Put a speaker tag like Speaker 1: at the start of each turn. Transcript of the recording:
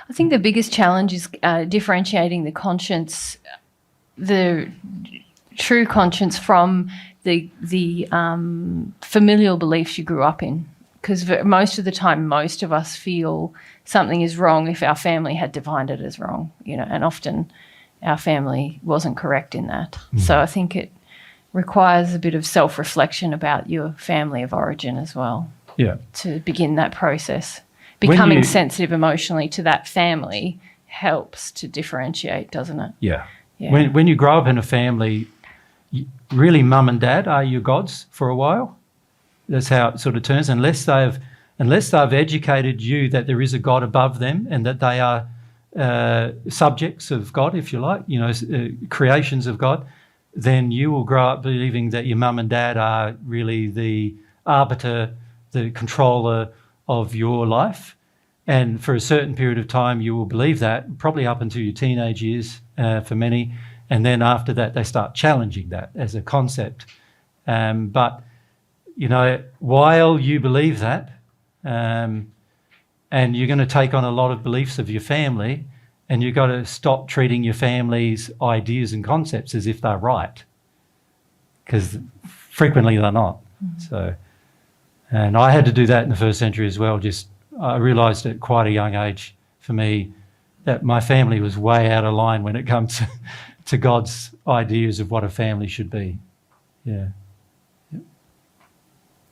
Speaker 1: I think the biggest challenge is differentiating the conscience, the true conscience, from the familial beliefs you grew up in. Because most of the time, most of us feel something is wrong if our family had defined it as wrong, and often our family wasn't correct in that. So I think it requires a bit of self-reflection about your family of origin as well.
Speaker 2: Yeah.
Speaker 1: To begin that process. Becoming sensitive emotionally to that family helps to differentiate, doesn't it?
Speaker 2: Yeah. When you grow up in a family, really mum and dad are your gods for a while. That's how it sort of turns, unless they've educated you that there is a God above them and that they are subjects of God, if you like, creations of God, then you will grow up believing that your mum and dad are really the arbiter, the controller of your life. And for a certain period of time, you will believe that, probably up until your teenage years for many. And then after that, they start challenging that as a concept. But while you believe that, and you're going to take on a lot of beliefs of your family, and you've got to stop treating your family's ideas and concepts as if they're right, because frequently they're not. So, and I had to do that in the first century as well. I realised at quite a young age for me that my family was way out of line when it comes to God's ideas of what a family should be. Yeah.